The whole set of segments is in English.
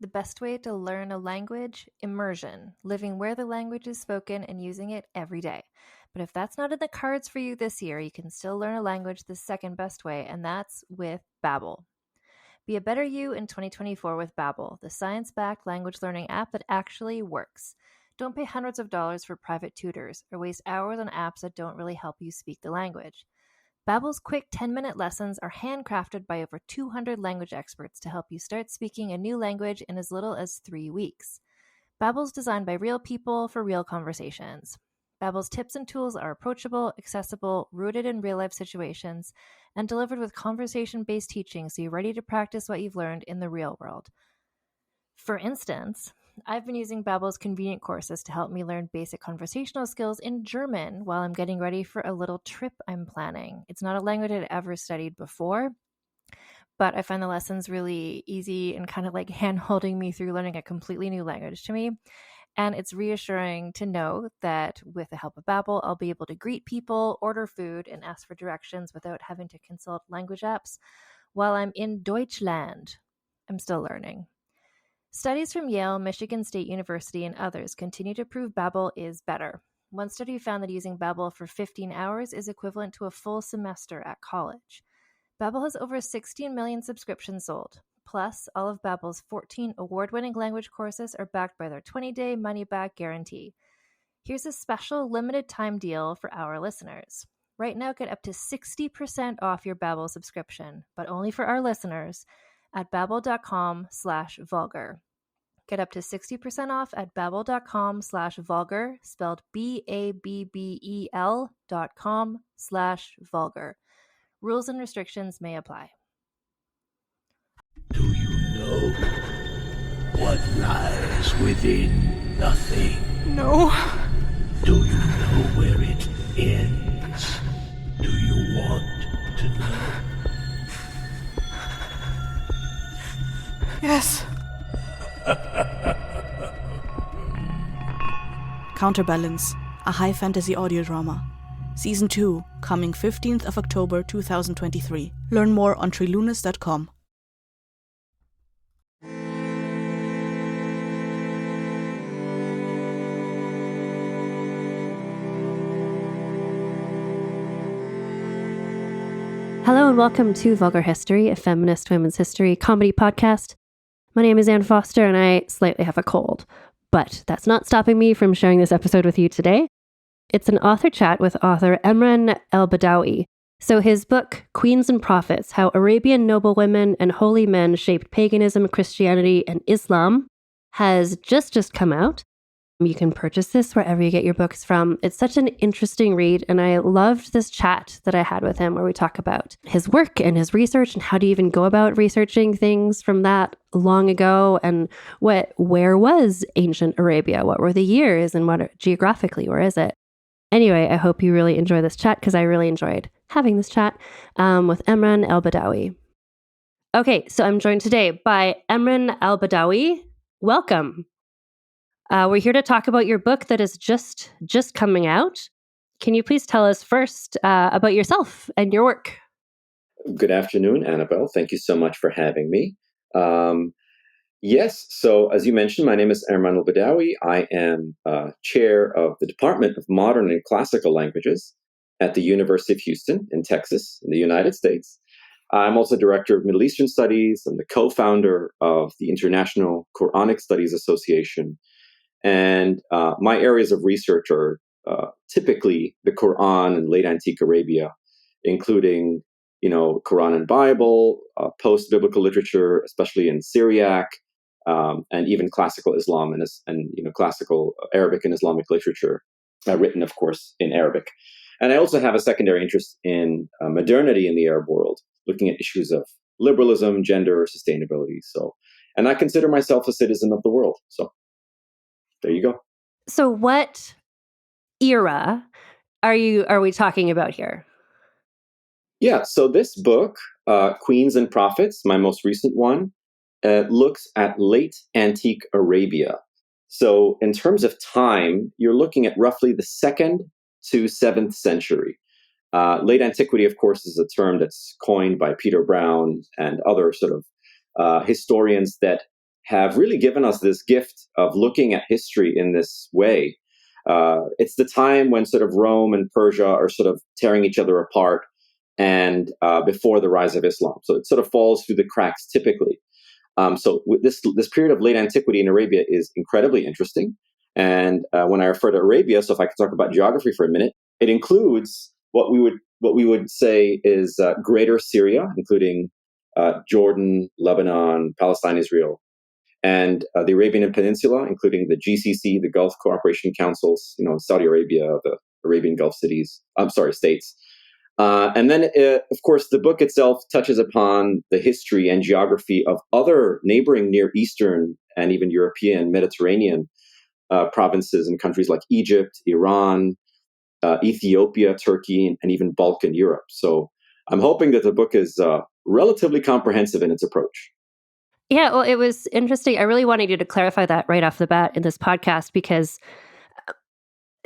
The best way to learn a language? Immersion, living where the language is spoken and using it every day. But if that's not in the cards for you this year, you can still learn a language the second best way, and that's with Babbel. Be a better you in 2024 with Babbel, the science-backed language learning app that actually works. Don't pay hundreds of dollars for private tutors or waste hours on apps that don't really help you speak the language. Babbel's quick 10-minute lessons are handcrafted by over 200 language experts to help you start speaking a new language in as little as 3 weeks. Babbel's designed by real people for real conversations. Babbel's tips and tools are approachable, accessible, rooted in real-life situations, and delivered with conversation-based teaching so you're ready to practice what you've learned in the real world. For instance, I've been using Babbel's convenient courses to help me learn basic conversational skills in German while I'm getting ready for a little trip I'm planning. It's not a language I'd ever studied before, but I find the lessons really easy and kind of like hand-holding me through learning a completely new language to me. And it's reassuring to know that with the help of Babbel, I'll be able to greet people, order food, and ask for directions without having to consult language apps while I'm in Deutschland. I'm still learning. Studies from Yale, Michigan State University, and others continue to prove Babbel is better. One study found that using Babbel for 15 hours is equivalent to a full semester at college. Babbel has over 16 million subscriptions sold. Plus, all of Babbel's 14 award-winning language courses are backed by their 20-day money-back guarantee. Here's a special limited-time deal for our listeners. Right now, get up to 60% off your Babbel subscription, but only for our listeners at babbel.com/vulgar. Get up to 60% off at babbel.com/vulgar, spelled BABBEL.com/vulgar. Rules and restrictions may apply. Do you know what lies within nothing? No. Do you know where it ends? Do you want to know? Yes. Counterbalance, a high fantasy audio drama. Season 2, coming 15th of October 2023. Learn more on trilunas.com. Hello and welcome to Vulgar History, a feminist women's history comedy podcast. My name is Anne Foster and I slightly have a cold, but that's not stopping me from sharing this episode with you today. It's an author chat with author Emran El-Badawi. So his book, Queens and Prophets, How Arabian Noblewomen and Holy Men Shaped Paganism, Christianity, and Islam, has just come out. You can purchase this wherever you get your books from. It's such an interesting read, and I loved this chat that I had with him where we talk about his work and his research and how to even go about researching things from that long ago and where was ancient Arabia? What were the years and geographically, where is it? Anyway, I hope you really enjoy this chat because I really enjoyed having this chat with Emran El-Badawi. Okay, so I'm joined today by Emran El-Badawi. Welcome. We're here to talk about your book that is just coming out. Can you please tell us first about yourself and your work? Good afternoon, Annabelle. Thank you so much for having me. Yes, so as you mentioned, my name is Emran El-Badawi. I am chair of the Department of Modern and Classical Languages at the University of Houston in Texas, in the United States. I'm also director of Middle Eastern Studies. I'm the co-founder of the International Quranic Studies Association. And my areas of research are typically the Quran and late antique Arabia, including, Quran and Bible, post-biblical literature, especially in Syriac, and even classical Islam and classical Arabic and Islamic literature, written, of course, in Arabic. And I also have a secondary interest in modernity in the Arab world, looking at issues of liberalism, gender, sustainability. And I consider myself a citizen of the world. So there you go. So what era are we talking about here? Yeah, so this book, Queens and Prophets, my most recent one, looks at late antique Arabia. So in terms of time, you're looking at roughly the 2nd to 7th century. Late antiquity, of course, is a term that's coined by Peter Brown and other sort of historians that have really given us this gift of looking at history in this way. It's the time when sort of Rome and Persia are sort of tearing each other apart, and before the rise of Islam. So it sort of falls through the cracks typically. So this period of late antiquity in Arabia is incredibly interesting. And when I refer to Arabia, so if I could talk about geography for a minute, it includes what we would say is Greater Syria, including Jordan, Lebanon, Palestine, Israel, and the Arabian Peninsula, including the GCC, the Gulf Cooperation Councils, Saudi Arabia, the Arabian Gulf states. And then, of course, the book itself touches upon the history and geography of other neighboring Near Eastern and even European, Mediterranean provinces and countries like Egypt, Iran, Ethiopia, Turkey, and even Balkan Europe. So I'm hoping that the book is relatively comprehensive in its approach. Yeah, well, it was interesting. I really wanted you to clarify that right off the bat in this podcast, because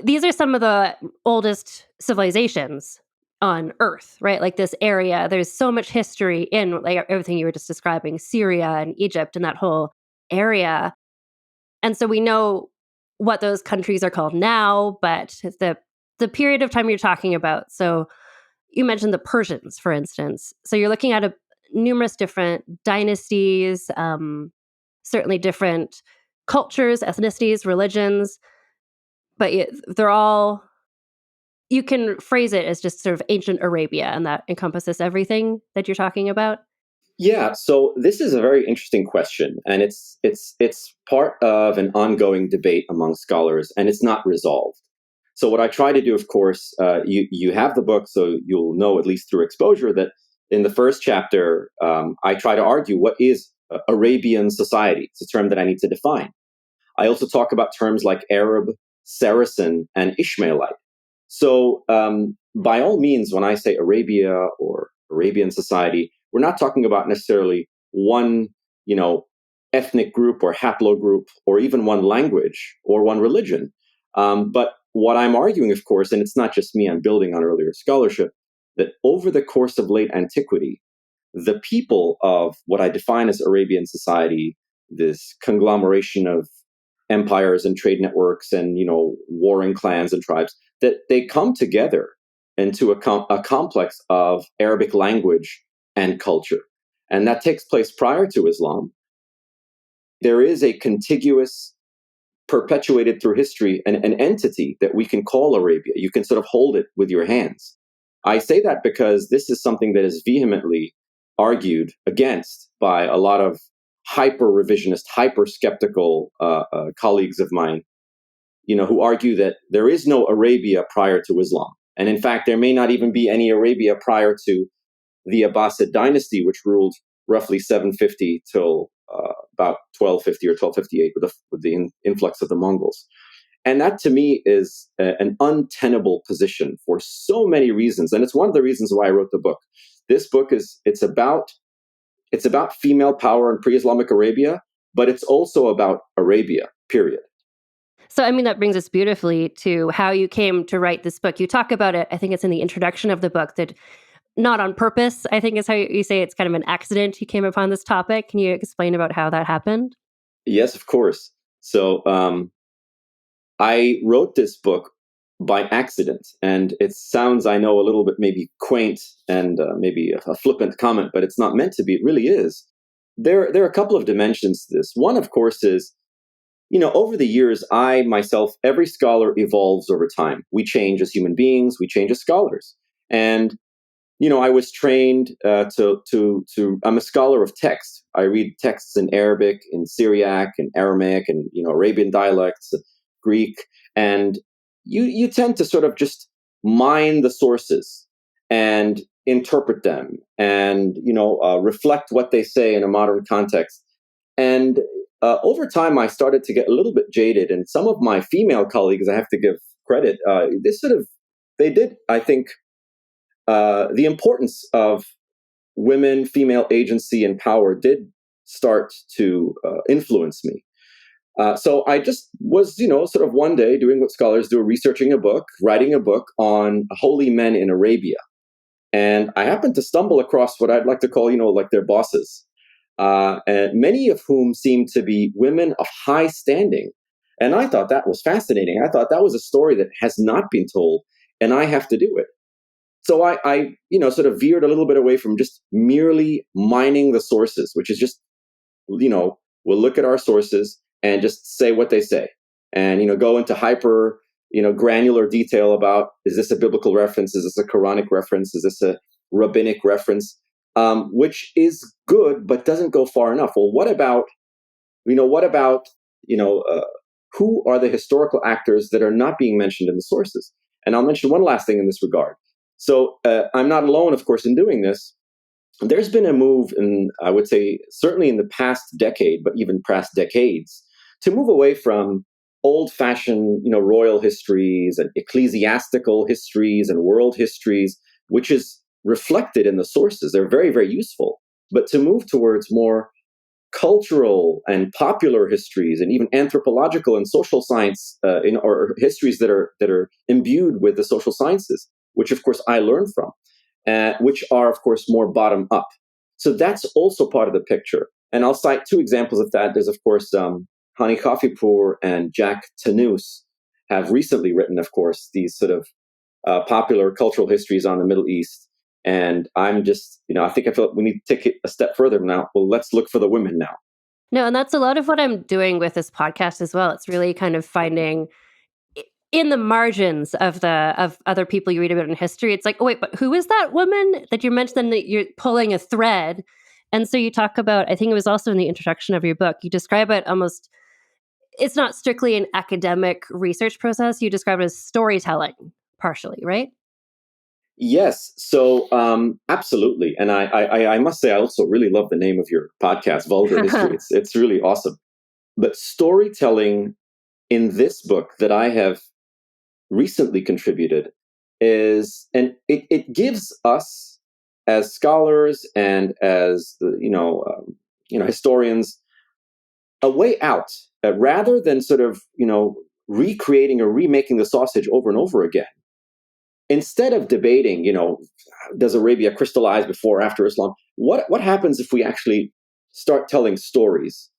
these are some of the oldest civilizations on Earth, right? Like this area, there's so much history in like everything you were just describing, Syria and Egypt and that whole area. And so we know what those countries are called now, but the period of time you're talking about. So you mentioned the Persians, for instance. So you're looking at numerous different dynasties, certainly different cultures, ethnicities, religions, but they're all, you can phrase it as just sort of ancient Arabia, and that encompasses everything that you're talking about. Yeah, so this is a very interesting question, and it's part of an ongoing debate among scholars, and it's not resolved. So what I try to do, of course, you have the book, so you'll know at least through exposure that in the first chapter, I try to argue what is Arabian society. It's a term that I need to define. I also talk about terms like Arab, Saracen, and Ishmaelite. So by all means, when I say Arabia or Arabian society, we're not talking about necessarily one, ethnic group or haplogroup or even one language or one religion. But what I'm arguing, of course, and it's not just me, I'm building on earlier scholarship, that over the course of late antiquity, the people of what I define as Arabian society, this conglomeration of empires and trade networks and, warring clans and tribes, that they come together into a complex of Arabic language and culture. And that takes place prior to Islam. There is a contiguous, perpetuated through history, an entity that we can call Arabia. You can sort of hold it with your hands. I say that because this is something that is vehemently argued against by a lot of hyper-revisionist, hyper-skeptical colleagues of mine, who argue that there is no Arabia prior to Islam. And in fact, there may not even be any Arabia prior to the Abbasid dynasty, which ruled roughly 750 till about 1250 or 1258 with the influx of the Mongols. And that to me is an untenable position for so many reasons. And it's one of the reasons why I wrote the book. This book it's about female power in pre-Islamic Arabia, but it's also about Arabia, period. So, I mean, that brings us beautifully to how you came to write this book. You talk about it, I think it's in the introduction of the book, that not on purpose, I think is how you say it's kind of an accident you came upon this topic. Can you explain about how that happened? Yes, of course. So I wrote this book by accident, and it sounds, I know, a little bit maybe quaint and maybe a flippant comment, but it's not meant to be. It really is. There are a couple of dimensions to this. One, of course, is, over the years, I myself, every scholar evolves over time. We change as human beings. We change as scholars. And, I was trained I'm a scholar of text. I read texts in Arabic, in Syriac, in Aramaic, and, Arabian dialects, Greek. And you tend to sort of just mine the sources and interpret them and, reflect what they say in a modern context. And over time, I started to get a little bit jaded. And some of my female colleagues, I have to give credit, they did, I think, the importance of women, female agency and power did start to influence me. So I just was, sort of one day doing what scholars do, researching a book, writing a book on holy men in Arabia. And I happened to stumble across what I'd like to call, like their bosses. and many of whom seemed to be women of high standing. And I thought that was fascinating. I thought that was a story that has not been told, and I have to do it. So I sort of veered a little bit away from just merely mining the sources, which is just, we'll look at our sources and just say what they say, and go into hyper, granular detail about, is this a biblical reference? Is this a Quranic reference? Is this a rabbinic reference? Which is good, but doesn't go far enough. Well, what about who are the historical actors that are not being mentioned in the sources? And I'll mention one last thing in this regard. So I'm not alone, of course, in doing this. There's been a move in, I would say, certainly in the past decade, but even past decades, to move away from old-fashioned, royal histories and ecclesiastical histories and world histories, which is reflected in the sources. They're very, very useful. But to move towards more cultural and popular histories, and even anthropological and social science, or histories that are imbued with the social sciences, which of course I learned from, which are of course more bottom up. So that's also part of the picture. And I'll cite two examples of that. There's of course Hani Khafipour and Jack Tanous have recently written, of course, these sort of popular cultural histories on the Middle East. And I'm just, I think I feel like we need to take it a step further now. Well, let's look for the women now. No, and that's a lot of what I'm doing with this podcast as well. It's really kind of finding in the margins of other people you read about in history. It's like, oh wait, but who is that woman that you mentioned? That you're pulling a thread, and so you talk about. I think it was also in the introduction of your book. You describe it almost. It's not strictly an academic research process. You describe it as storytelling, partially, right? Yes. So absolutely. And I must say, I also really love the name of your podcast, Vulgar History. It's really awesome. But storytelling in this book that I have recently contributed is, and it gives us as scholars and as, historians, a way out, rather than sort of, recreating or remaking the sausage over and over again. Instead of debating, does Arabia crystallize before or after Islam? What happens if we actually start telling stories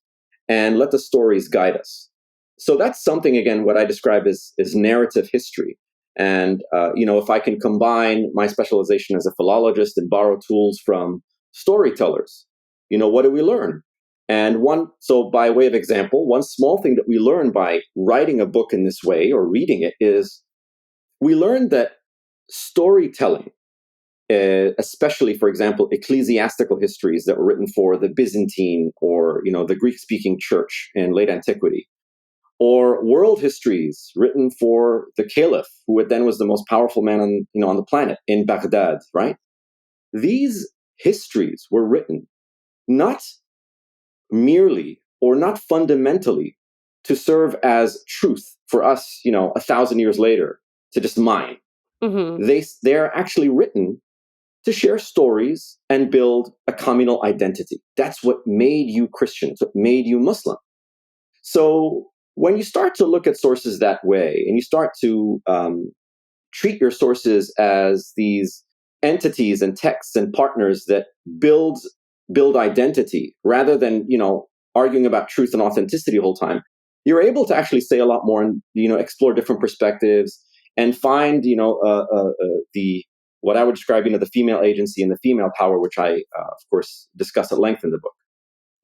and let the stories guide us? So that's something, again, what I describe as narrative history. And, if I can combine my specialization as a philologist and borrow tools from storytellers, what do we learn? And so by way of example, one small thing that we learn by writing a book in this way or reading it is we learn that storytelling, especially, for example, ecclesiastical histories that were written for the Byzantine or, the Greek-speaking church in late antiquity, or world histories written for the caliph, who then was the most powerful man on the planet in Baghdad, right? These histories were written not merely or not fundamentally to serve as truth for us, 1,000 years later to just mine. Mm-hmm. They're actually written to share stories and build a communal identity. That's what made you Christian. It's what made you Muslim. So when you start to look at sources that way, and you start to treat your sources as these entities and texts and partners that build identity, rather than arguing about truth and authenticity the whole time, you're able to actually say a lot more and explore different perspectives and find what I would describe the female agency and the female power, which I of course discuss at length in the book.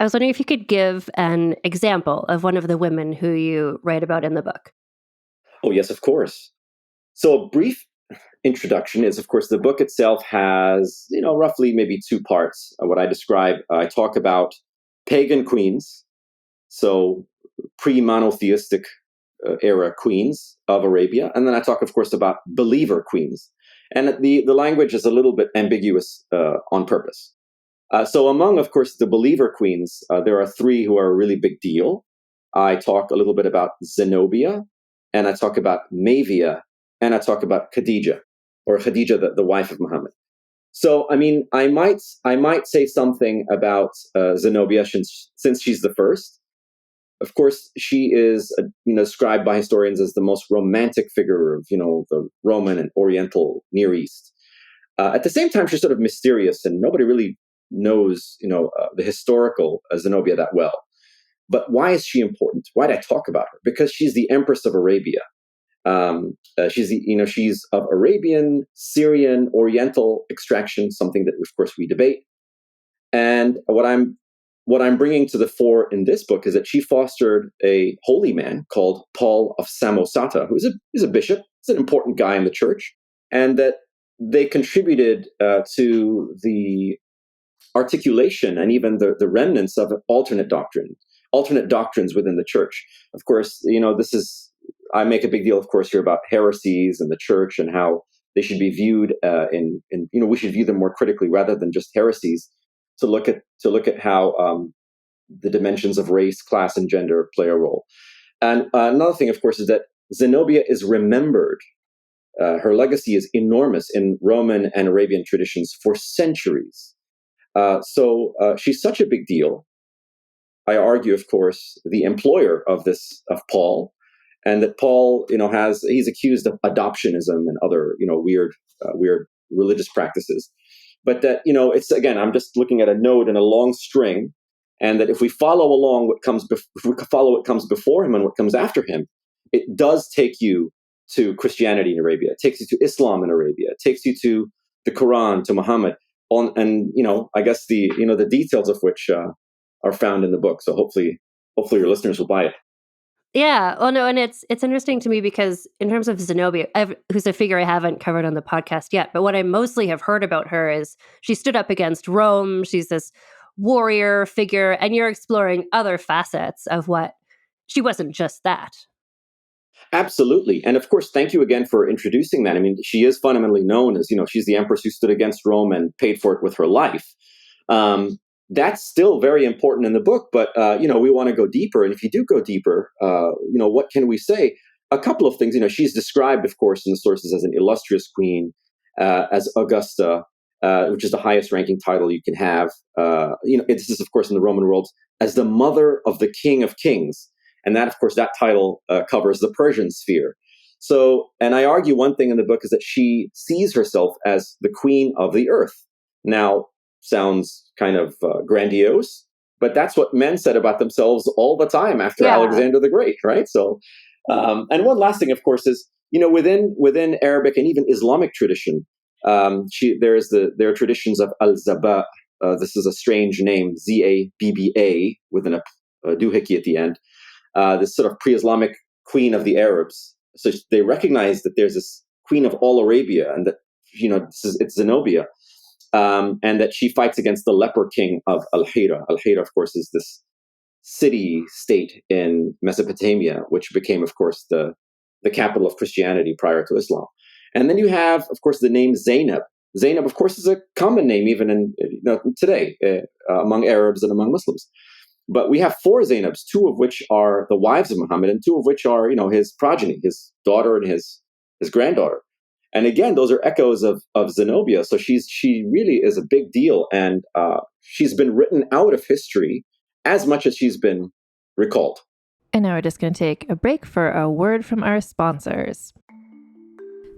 I was wondering if you could give an example of one of the women who you write about in the book. Oh, yes, of course. So a brief introduction is, of course, the book itself has, roughly maybe two parts. What I describe, I talk about pagan queens, so pre-monotheistic era queens of Arabia. And then I talk, of course, about believer queens. And the language is a little bit ambiguous on purpose. So among, of course, the believer queens, there are three who are a really big deal. I talk a little bit about Zenobia, and I talk about Mavia, and I talk about Khadija, or Khadija, the wife of Muhammad. So, I might say something about Zenobia since she's the first. Of course, she is, described by historians as the most romantic figure of, the Roman and Oriental Near East. At the same time, she's sort of mysterious, and nobody really knows, the historical Zenobia that well. But why is she important? Why did I talk about her? Because she's the Empress of Arabia. She's of Arabian, Syrian, Oriental extraction, something that, of course, we debate. And what I'm bringing to the fore in this book is that she fostered a holy man called Paul of Samosata, who is a bishop. He's an important guy in the church, and that they contributed to the articulation and even the remnants of alternate doctrines within the church. Of course, I make a big deal, of course, here about heresies in the church and how they should be viewed we should view them more critically rather than just heresies, to look at how the dimensions of race, class, and gender play a role. And another thing, of course, is that Zenobia is remembered. Her legacy is enormous in Roman and Arabian traditions for centuries. So she's such a big deal. I argue, of course, the employer of Paul, and that Paul, he's accused of adoptionism and other, weird religious practices. But that, I'm just looking at a node in a long string, and that if we follow along what comes before him and what comes after him, it does take you to Christianity in Arabia. It takes you to Islam in Arabia. It takes you to the Quran, to Muhammad, I guess the details of which are found in the book. So hopefully your listeners will buy it. Yeah. Well, no, and it's interesting to me because in terms of Zenobia, who's a figure I haven't covered on the podcast yet, but what I mostly have heard about her is she stood up against Rome. She's this warrior figure, and you're exploring other facets of what she wasn't just that. Absolutely. And of course, thank you again for introducing that. I mean, she is fundamentally known as, she's the empress who stood against Rome and paid for it with her life. That's still very important in the book, but, we want to go deeper. And if you do go deeper, what can we say? A couple of things. She's described, of course, in the sources as an illustrious queen, as Augusta, which is the highest ranking title you can have. This is, of course, in the Roman world, as the mother of the King of Kings. And that, of course, that title covers the Persian sphere. So, and I argue one thing in the book is that she sees herself as the queen of the earth. Now, sounds kind of grandiose, but that's what men said about themselves all the time after Alexander the Great, right? So, and one last thing, of course, is, within Arabic and even Islamic tradition, there are traditions of al-Zaba. This is a strange name, Zabba, with a doohickey at the end. This sort of pre-Islamic queen of the Arabs. So they recognize that there's this queen of all Arabia, and that it's Zenobia, and that she fights against the leper king of Al-Hira. Al-Hira, of course, is this city-state in Mesopotamia, which became, of course, the capital of Christianity prior to Islam. And then you have, of course, the name Zainab. Zainab, of course, is a common name even in today among Arabs and among Muslims. But we have 4 Zainabs, 2 of which are the wives of Muhammad, and 2 of which are, his progeny, his daughter and his granddaughter. And again, those are echoes of Zenobia. So she really is a big deal, and she's been written out of history as much as she's been recalled. And now we're just going to take a break for a word from our sponsors.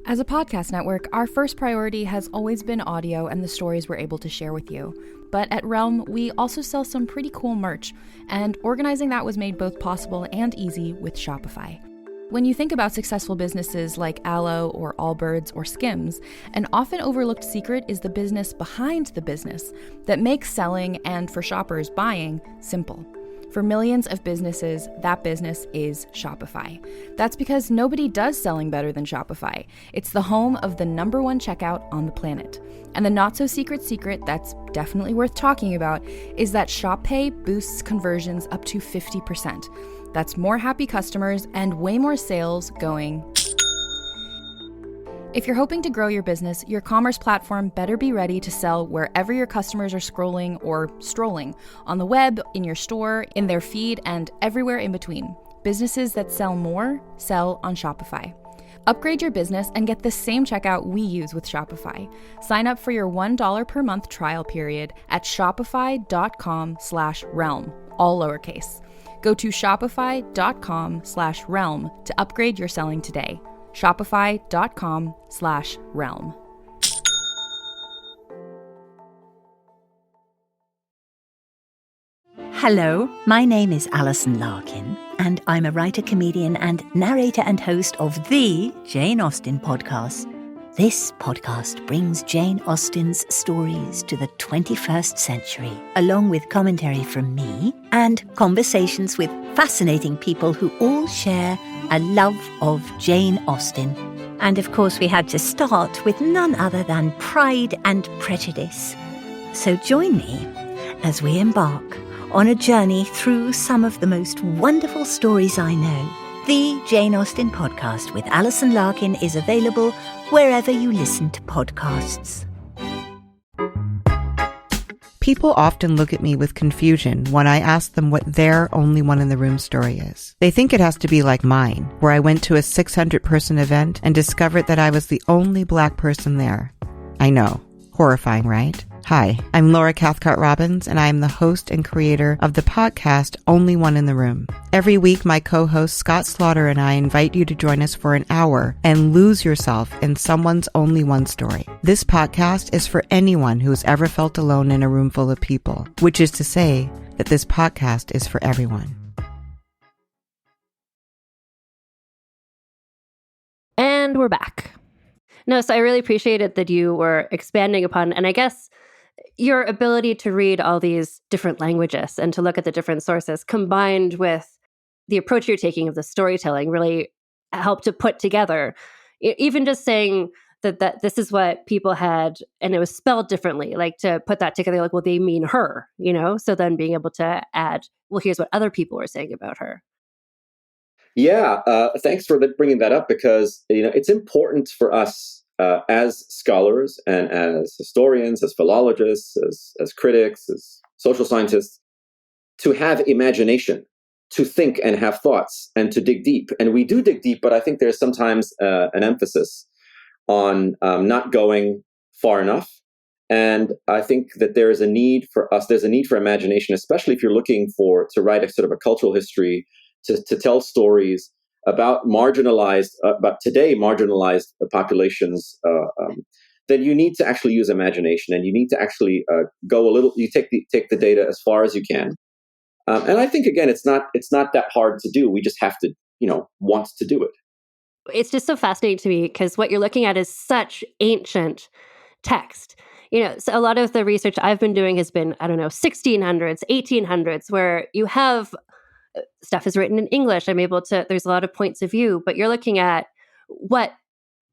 As a podcast network, our first priority has always been audio and the stories we're able to share with you. But at Realm, we also sell some pretty cool merch, and organizing that was made both possible and easy with Shopify. When you think about successful businesses like Aloe or Allbirds or Skims, an often overlooked secret is the business behind the business that makes selling and, for shoppers, buying simple. For millions of businesses, that business is Shopify. That's because nobody does selling better than Shopify. It's the home of the #1 checkout on the planet. And the not-so-secret secret that's definitely worth talking about is that Shop Pay boosts conversions up to 50%. That's more happy customers and way more sales going. If you're hoping to grow your business, your commerce platform better be ready to sell wherever your customers are scrolling or strolling, on the web, in your store, in their feed, and everywhere in between. Businesses that sell more, sell on Shopify. Upgrade your business and get the same checkout we use with Shopify. Sign up for your $1 per month trial period at shopify.com/realm, all lowercase. Go to shopify.com/realm to upgrade your selling today. Shopify.com/realm. Hello, my name is Alison Larkin, and I'm a writer, comedian, and narrator and host of the Jane Austen podcast. This podcast brings Jane Austen's stories to the 21st century, along with commentary from me and conversations with fascinating people who all share a love of Jane Austen. And of course, we had to start with none other than Pride and Prejudice. So join me as we embark on a journey through some of the most wonderful stories I know. The Jane Austen podcast with Alison Larkin is available wherever you listen to podcasts. People often look at me with confusion when I ask them what their only one in the room story is. They think it has to be like mine, where I went to a 600-person event and discovered that I was the only Black person there. I know. Horrifying, right? Hi, I'm Laura Cathcart-Robbins, and I am the host and creator of the podcast Only One in the Room. Every week, my co-host Scott Slaughter and I invite you to join us for an hour and lose yourself in someone's only one story. This podcast is for anyone who has ever felt alone in a room full of people, which is to say that this podcast is for everyone. And we're back. No, so I really appreciated that you were expanding upon, and I guess your ability to read all these different languages and to look at the different sources combined with the approach you're taking of the storytelling really helped to put together, even just saying that this is what people had, and it was spelled differently, like to put that together, like, well, they mean her, so then being able to add, well, here's what other people were saying about her. Yeah, thanks for bringing that up, because it's important for us as scholars and as historians, as philologists, as critics, as social scientists, to have imagination, to think and have thoughts, and to dig deep. And we do dig deep, but I think there's sometimes an emphasis on not going far enough. And I think that there's a need for imagination, especially if you're looking to write a sort of a cultural history, to tell stories about today marginalized populations. Then you need to actually use imagination, and you need to actually go a little. You take the data as far as you can, and I think again, it's not that hard to do. We just have to, want to do it. It's just so fascinating to me because what you're looking at is such ancient text. So a lot of the research I've been doing has been, 1600s, 1800s, where you have stuff is written in English. There's a lot of points of view, but you're looking at what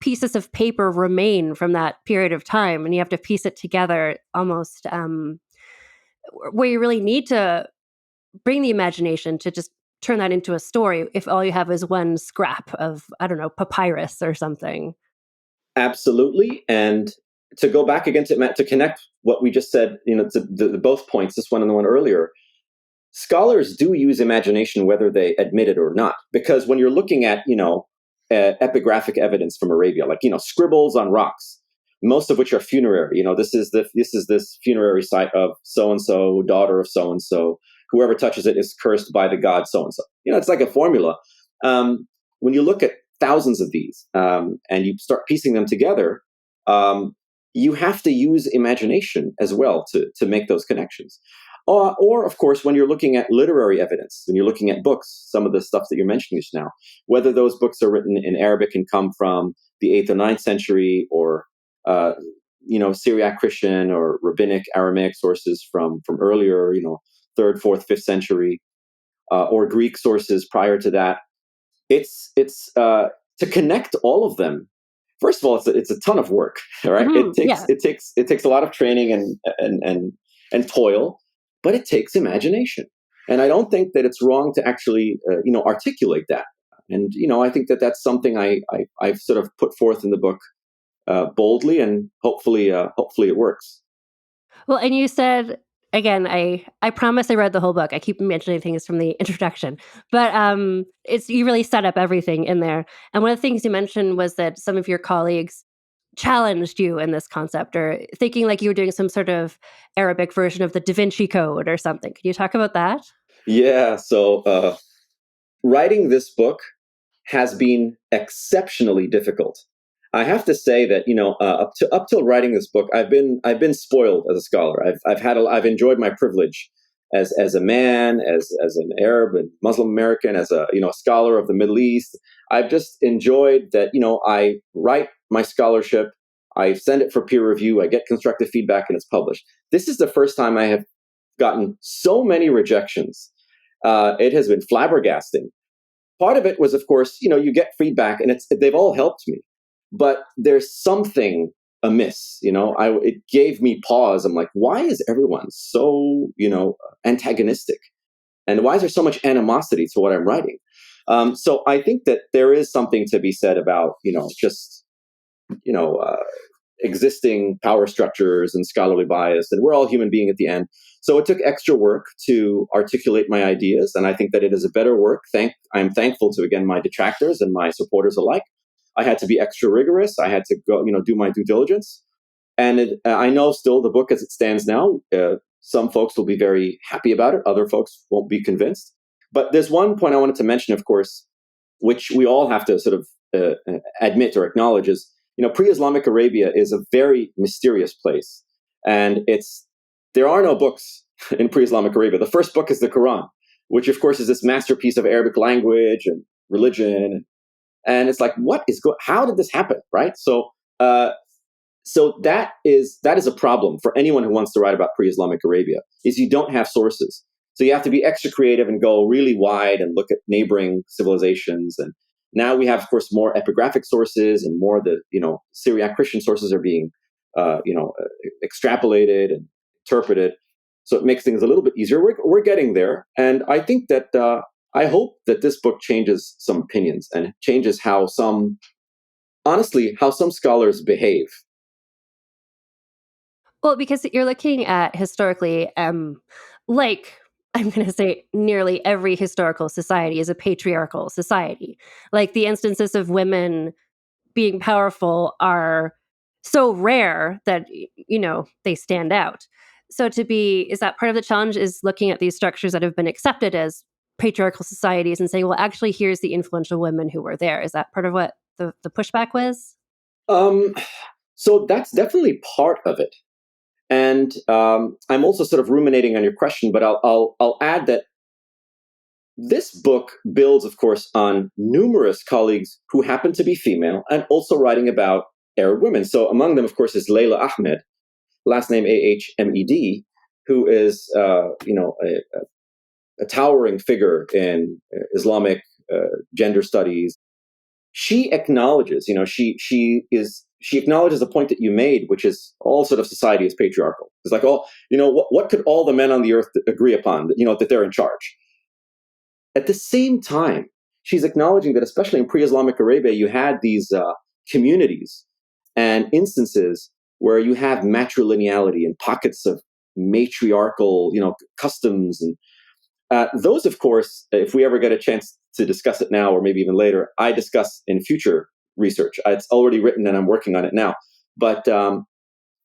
pieces of paper remain from that period of time, and you have to piece it together almost where you really need to bring the imagination to just turn that into a story if all you have is one scrap of, papyrus or something. Absolutely. And to go back again to connect what we just said, to both points, this one and the one earlier, scholars do use imagination whether they admit it or not, because when you're looking at, epigraphic evidence from Arabia, like, scribbles on rocks, most of which are funerary, this is this funerary site of so-and-so, daughter of so-and-so, whoever touches it is cursed by the god so-and-so. It's like a formula. When you look at thousands of these and you start piecing them together, you have to use imagination as well to make those connections. Or, of course, when you're looking at literary evidence, when you're looking at books, some of the stuff that you're mentioning just now, whether those books are written in Arabic and come from the 8th or 9th century, or, Syriac Christian or rabbinic Aramaic sources from earlier, 3rd, 4th, 5th century, or Greek sources prior to that, it's to connect all of them. First of all, it's a ton of work, right? Mm-hmm. It takes a lot of training and toil. But it takes imagination. And I don't think that it's wrong to actually, articulate that. And, I think that that's something I've sort of put forth in the book boldly, and hopefully it works. Well, and you said, again, I promise I read the whole book. I keep mentioning things from the introduction, but you really set up everything in there. And one of the things you mentioned was that some of your colleagues challenged you in this concept, or thinking like you were doing some sort of Arabic version of the Da Vinci Code or something. Can you talk about that? Yeah. So writing this book has been exceptionally difficult. I have to say that, up till writing this book, I've been spoiled as a scholar. I've enjoyed my privilege as a man, as an Arab and Muslim American, as a a scholar of the Middle East. I've just enjoyed that. I write my scholarship, I send it for peer review, I get constructive feedback, and it's published. This is the first time I have gotten so many rejections. It has been flabbergasting. Part of it was, of course, you get feedback, and they've all helped me, but there's something amiss. It gave me pause. I'm like, why is everyone so antagonistic, and why is there so much animosity to what I'm writing? So I think that there is something to be said about just existing power structures and scholarly bias, and we're all human beings at the end. So it took extra work to articulate my ideas, and I think that it is a better work. I'm thankful to, again, my detractors and my supporters alike. I had to be extra rigorous. I had to go, do my due diligence. And I know still the book as it stands now, some folks will be very happy about it. Other folks won't be convinced. But there's one point I wanted to mention, of course, which we all have to sort of admit or acknowledge is, pre-Islamic Arabia is a very mysterious place. And there are no books in pre-Islamic Arabia. The first book is the Quran, which of course is this masterpiece of Arabic language and religion. And it's like, how did this happen? Right. So that is a problem for anyone who wants to write about pre-Islamic Arabia, is you don't have sources. So you have to be extra creative and go really wide and look at neighboring civilizations. And now we have, of course, more epigraphic sources, and more Syriac Christian sources are being, extrapolated and interpreted. So it makes things a little bit easier. We're getting there. And I think that I hope that this book changes some opinions and changes how some scholars behave. Well, because you're looking at historically, like I'm going to say nearly every historical society is a patriarchal society. Like the instances of women being powerful are so rare that, they stand out. So is that part of the challenge, is looking at these structures that have been accepted as patriarchal societies and saying, well, actually, here's the influential women who were there. Is that part of what the pushback was? So that's definitely part of it. And I'm also sort of ruminating on your question, but I'll add that this book builds, of course, on numerous colleagues who happen to be female and also writing about Arab women. So among them, of course, is Layla Ahmed, last name Ahmed, who is a towering figure in Islamic gender studies. She acknowledges, she acknowledges the point that you made, which is all sort of society is patriarchal. It's like, what could all the men on the earth agree upon? That they're in charge. At the same time, she's acknowledging that, especially in pre-Islamic Arabia, you had these communities and instances where you have matrilineality and pockets of matriarchal, customs. And those, of course, if we ever get a chance to discuss it now, or maybe even later, I discuss in future research. It's already written and I'm working on it now. But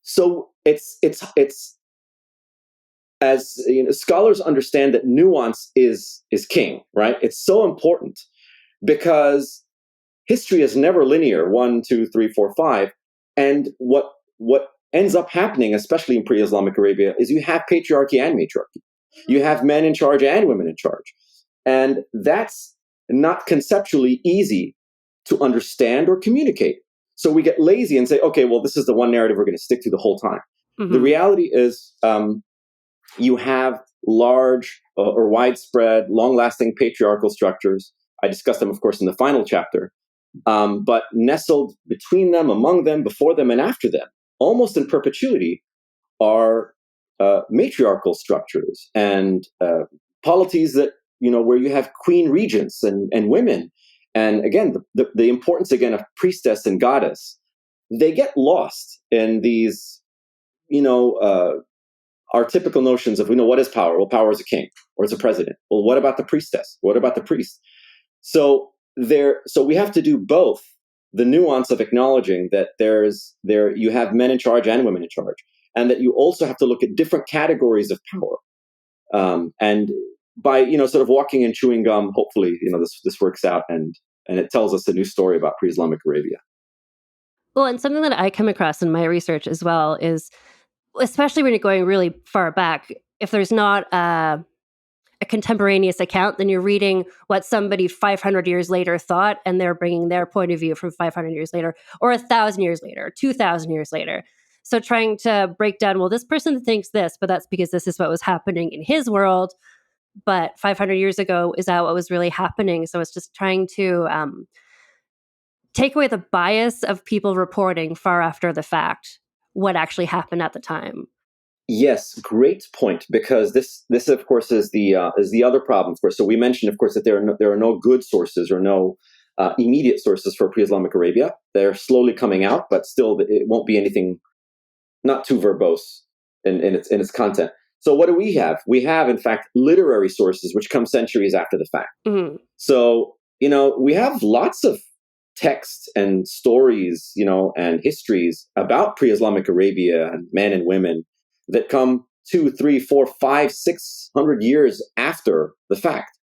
so it's as scholars understand that nuance is king, right? It's so important because history is never linear, 1, 2, 3, 4, 5. And what ends up happening, especially in pre-Islamic Arabia, is you have patriarchy and matriarchy. You have men in charge and women in charge. And that's not conceptually easy to understand or communicate. So we get lazy and say, okay, well, this is the one narrative we're going to stick to the whole time. Mm-hmm. The reality is you have large or widespread, long-lasting patriarchal structures. I discuss them, of course, in the final chapter. But nestled between them, among them, before them, and after them, almost in perpetuity, are matriarchal structures and polities that, where you have queen regents and women. And again, the importance, again, of priestess and goddess, they get lost in these, our typical notions of, what is power? Well, power is a king or it's a president. Well, what about the priestess? What about the priest? So we have to do both the nuance of acknowledging that you have men in charge and women in charge, and that you also have to look at different categories of power. And by, sort of walking and chewing gum, hopefully, this works out and it tells us a new story about pre-Islamic Arabia. Well, and something that I come across in my research as well is, especially when you're going really far back, if there's not a contemporaneous account, then you're reading what somebody 500 years later thought, and they're bringing their point of view from 500 years later, or 1,000 years later, 2,000 years later. So trying to break down, well, this person thinks this, but that's because this is what was happening in his world. But 500 years ago, is that what was really happening? So it's just trying to take away the bias of people reporting far after the fact what actually happened at the time. Yes, great point. Because this of course is the other problem. Of course, so we mentioned, of course, that there are no good sources or no immediate sources for pre-Islamic Arabia. They're slowly coming out, but still, it won't be anything not too verbose in its content. So what do we have? We have, in fact, literary sources which come centuries after the fact. Mm-hmm. So we have lots of texts and stories, and histories about pre-Islamic Arabia and men and women that come 2, 3, 4, 5, 600 years after the fact.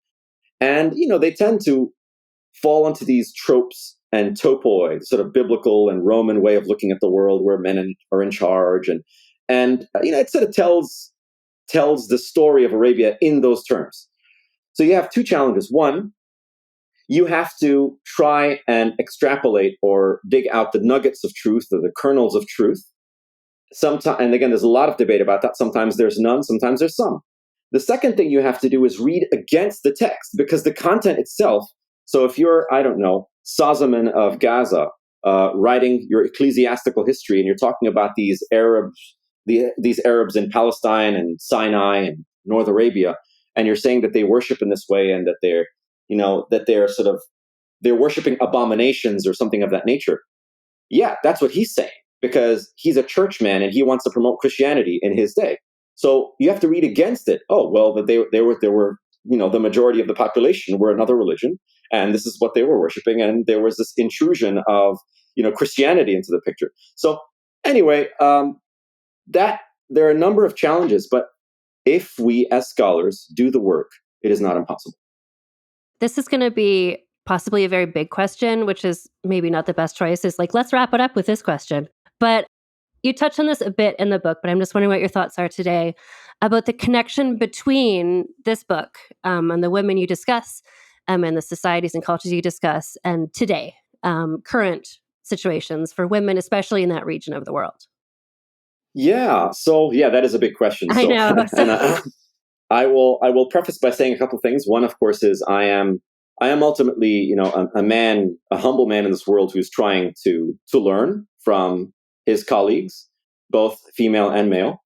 And, they tend to fall into these tropes and topoi, sort of biblical and Roman way of looking at the world where men are in charge. And it sort of tells the story of Arabia in those terms. So you have two challenges. One, you have to try and extrapolate or dig out the nuggets of truth or the kernels of truth. Sometimes, and again, there's a lot of debate about that. Sometimes there's none, sometimes there's some. The second thing you have to do is read against the text, because the content itself. So if you're, I don't know, Sazaman of Gaza, writing your ecclesiastical history, and you're talking about these Arabs in Palestine and Sinai and North Arabia, and you're saying that they worship in this way, and that they're worshiping abominations or something of that nature. Yeah, that's what he's saying, because he's a churchman and he wants to promote Christianity in his day. So you have to read against it. Oh, well, that they were the majority of the population were another religion, and this is what they were worshiping, and there was this intrusion of Christianity into the picture. So anyway, that there are a number of challenges, but if we as scholars do the work, it is not impossible. This is going to be possibly a very big question, which is maybe not the best choice. Is like, let's wrap it up with this question. But you touched on this a bit in the book, but I'm just wondering what your thoughts are today about the connection between this book and the women you discuss and the societies and cultures you discuss and today, current situations for women, especially in that region of the world. Yeah. So that is a big question. I know. And I will preface by saying a couple of things. One, of course, is I am ultimately, a humble man in this world who's trying to learn from his colleagues, both female and male.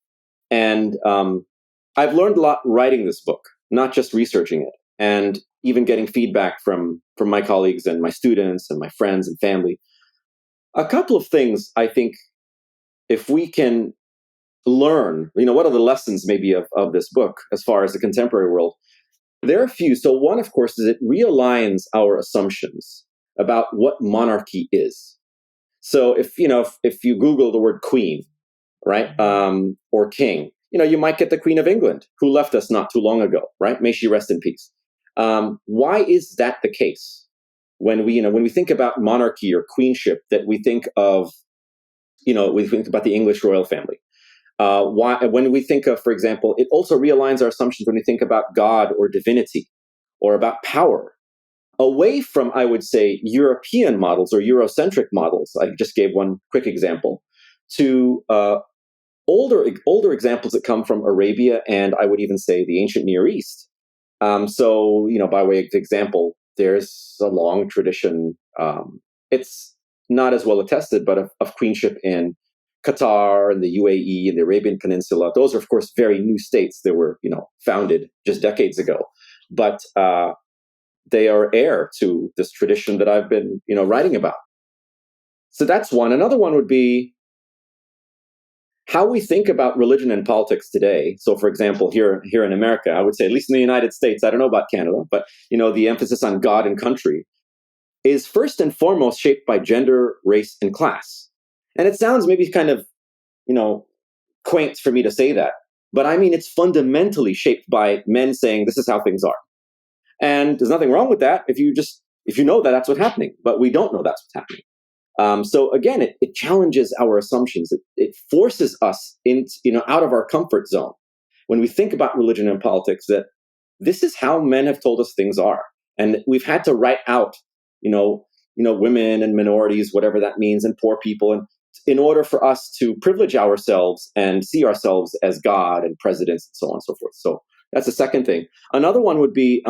And I've learned a lot writing this book, not just researching it, and even getting feedback from my colleagues and my students and my friends and family. A couple of things, I think, if we can learn, what are the lessons maybe of this book as far as the contemporary world? There are a few. So one, of course, is it realigns our assumptions about what monarchy is. So if you Google the word queen, right, or king, you might get the Queen of England, who left us not too long ago, right? May she rest in peace. Why is that the case? When we think about monarchy or queenship, that we think of, we think about the English royal family. When we think of, for example, it also realigns our assumptions when we think about God or divinity or about power, away from, I would say, European models or Eurocentric models. I just gave one quick example, to older examples that come from Arabia and I would even say the ancient Near East. So, by way of example, there's a long tradition. It's not as well attested, but of queenship in Qatar and the UAE and the Arabian Peninsula. Those are, of course, very new states that were, founded just decades ago. But they are heir to this tradition that I've been, writing about. So that's one. Another one would be how we think about religion and politics today. So, for example, here in America, I would say, at least in the United States, I don't know about Canada, but, the emphasis on God and country is first and foremost shaped by gender, race, and class. And it sounds maybe kind of, quaint for me to say that, but I mean, it's fundamentally shaped by men saying this is how things are. And there's nothing wrong with that if you know that that's what's happening, but we don't know that's what's happening. So again, it challenges our assumptions. It forces us out of our comfort zone. when we think about religion and politics, that this is how men have told us things are. And we've had to write out, women and minorities, whatever that means, and poor people, and in order for us to privilege ourselves and see ourselves as God and presidents and so on and so forth. So that's the second thing. Another one would be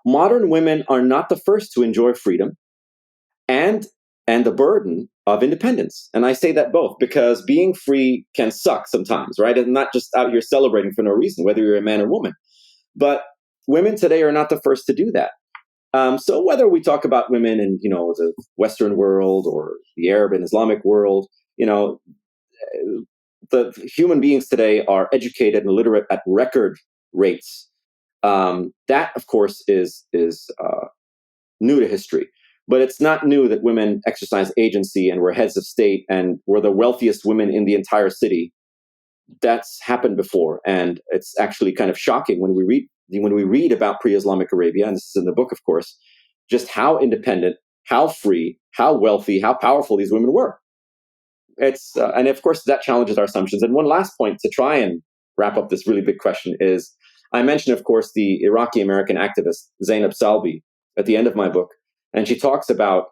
modern women are not the first to enjoy freedom and the burden of independence. And I say that both because being free can suck sometimes, right? And not just out here celebrating for no reason, whether you're a man or woman. But women today are not the first to do that. So whether we talk about women in, the Western world or the Arab and Islamic world, the human beings today are educated and literate at record rates. That, of course, is new to history. But it's not new that women exercise agency and were heads of state and were the wealthiest women in the entire city. That's happened before, and it's actually kind of shocking when we read about pre-Islamic Arabia, and this is in the book, of course, just how independent, how free, how wealthy, how powerful these women were. And of course that challenges our assumptions. And one last point to try and wrap up this really big question is, I mentioned, of course, the Iraqi American activist Zainab Salbi at the end of my book, and she talks about,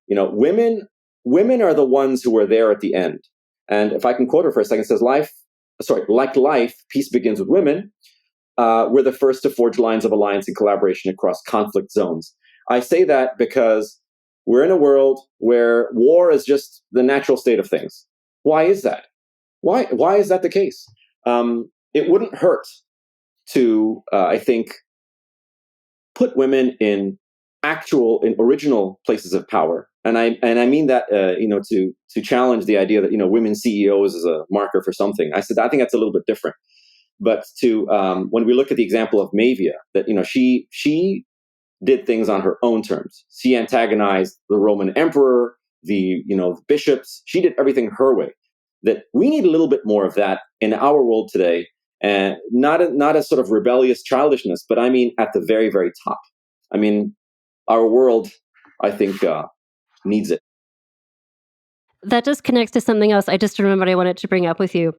women are the ones who are there at the end. And if I can quote her for a second, it says, like life, peace begins with women. We're the first to forge lines of alliance and collaboration across conflict zones. I say that because we're in a world where war is just the natural state of things. Why is that? Why is that the case? It wouldn't hurt to, I think, put women in original places of power. And I mean that, to challenge the idea that, women CEOs is a marker for something. I think that's a little bit different. But when we look at the example of Mavia, that, she did things on her own terms. She antagonized the Roman emperor, the bishops. She did everything her way. That we need a little bit more of that in our world today, and not a sort of rebellious childishness, but I mean at the very, very top. I mean, our world, I think, needs it. That just connects to something else I just remembered I wanted to bring up with you.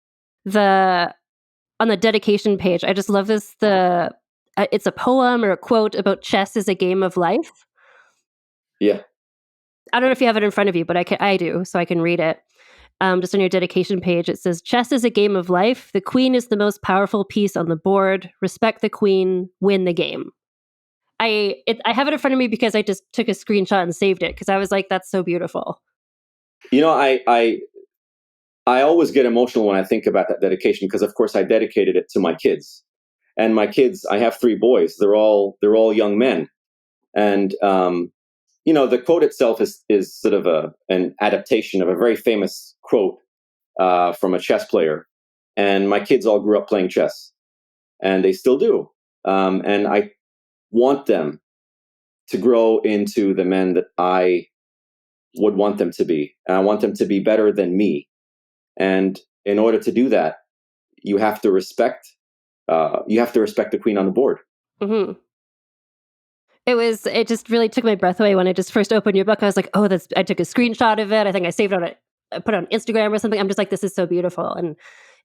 On the dedication page, I just love this. It's a poem or a quote about chess is a game of life. Yeah. I don't know if you have it in front of you, but I do, so I can read it. Just on your dedication page, it says, "Chess is a game of life. The queen is the most powerful piece on the board. Respect the queen, win the game." I have it in front of me because I just took a screenshot and saved it because I was like, that's so beautiful. I always get emotional when I think about that dedication because, of course, I dedicated it to my kids. And my kids, I have 3 boys. They're all young men. And, the quote itself is sort of an adaptation of a very famous quote from a chess player. And my kids all grew up playing chess. And they still do. And I want them to grow into the men that I would want them to be. And I want them to be better than me. And in order to do that, you have to respect the queen on the board. Mm-hmm. It just really took my breath away when I just first opened your book. I was like, oh, I took a screenshot of it. I think I saved it I put it on Instagram or something. I'm just like, this is so beautiful. And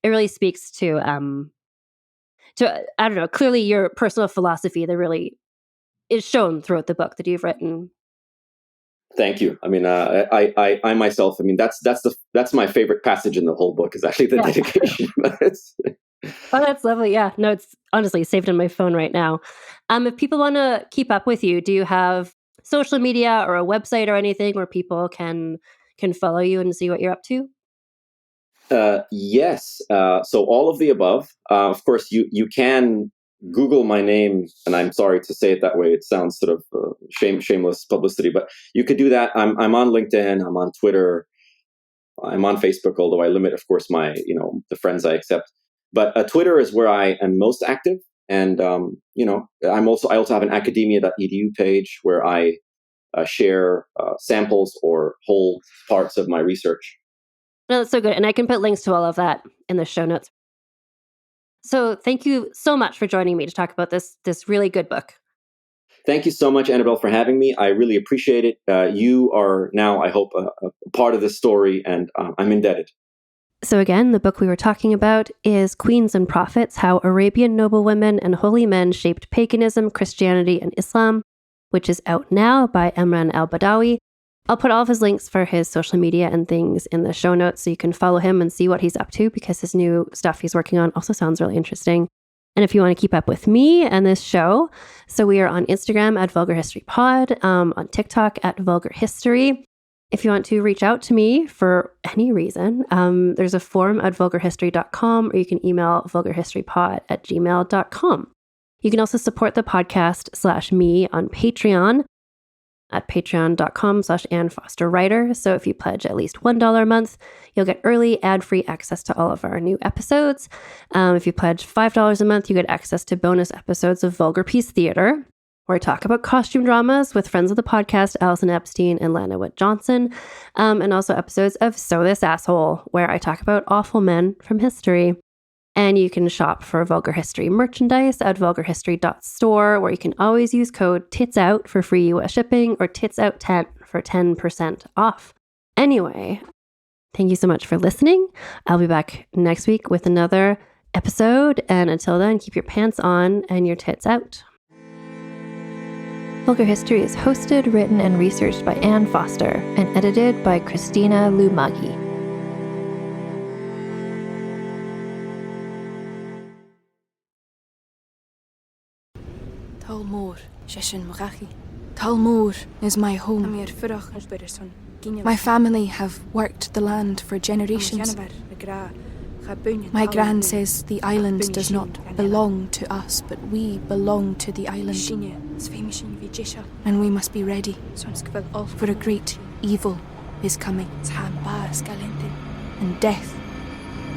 it really speaks to, I don't know, clearly your personal philosophy that really is shown throughout the book that you've written. Thank you. I mean, I myself, I mean, that's my favorite passage in the whole book is actually the dedication. Oh, that's lovely. Yeah. No, it's honestly saved on my phone right now. If people want to keep up with you, do you have social media or a website or anything where people can follow you and see what you're up to? Yes. So all of the above. Of course, you can Google my name, and I'm sorry to say it that way. It sounds sort of shameless publicity, but you could do that. I'm on LinkedIn. I'm on Twitter. I'm on Facebook, although I limit, of course, my the friends I accept. But Twitter is where I am most active, and I also have an academia.edu page where I share samples or whole parts of my research. No, that's so good, and I can put links to all of that in the show notes. So thank you so much for joining me to talk about this really good book. Thank you so much, Annabelle, for having me. I really appreciate it. You are now, I hope, a part of this story, and I'm indebted. So again, the book we were talking about is Queens and Prophets, How Arabian Noblewomen and Holy Men Shaped Paganism, Christianity, and Islam, which is out now by Emran El-Badawi. I'll put all of his links for his social media and things in the show notes so you can follow him and see what he's up to, because his new stuff he's working on also sounds really interesting. And if you want to keep up with me and this show, so we are on Instagram at Vulgar History Pod, on TikTok at Vulgar History. If you want to reach out to me for any reason, there's a form at vulgarhistory.com, or you can email vulgarhistorypod@gmail.com. You can also support the podcast / me on Patreon at patreon.com/AnnFosterWriter. So if you pledge at least $1 a month, you'll get early ad-free access to all of our new episodes. If you pledge $5 a month, you get access to bonus episodes of Vulgar Peace Theater, where I talk about costume dramas with friends of the podcast, Alison Epstein and Lana Wood Johnson, and also episodes of So This Asshole, where I talk about awful men from history. And you can shop for Vulgar History merchandise at vulgarhistory.store, where you can always use code TITSOUT for free US shipping, or TITSOUT10 for 10% off. Anyway, thank you so much for listening. I'll be back next week with another episode. And until then, keep your pants on and your tits out. Vulgar History is hosted, written, and researched by Ann Foster and edited by Christina Lumagi. Talmor, Sheshin Morachi. Talmor is my home. My family have worked the land for generations. My gran says the island does not belong to us, but we belong to the island. And we must be ready, for a great evil is coming, and death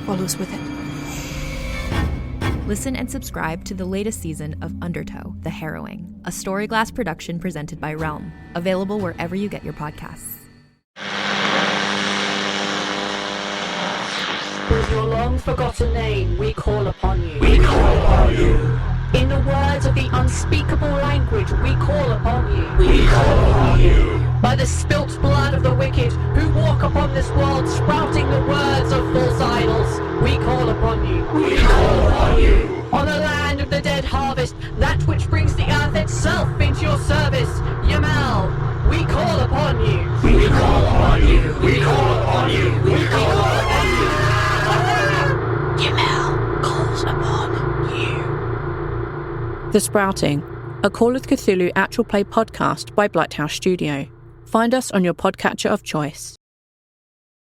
follows with it. Listen and subscribe to the latest season of Undertow, The Harrowing, a Storyglass production presented by Realm, available wherever you get your podcasts. With your long-forgotten name, we call upon you. We call upon you. In the words of the unspeakable language, we call upon you. We call upon you. By the spilt blood of the wicked, who walk upon this world, sprouting the words of false idols, we call upon you. We call upon you. On the land of the dead harvest, that which brings the earth itself into your service, Yamal, we call upon you. We call upon you. We call upon you. We call upon you. Yamal calls upon you. The Sprouting, a Call of Cthulhu actual play podcast by Blighthouse Studio. Find us on your podcatcher of choice.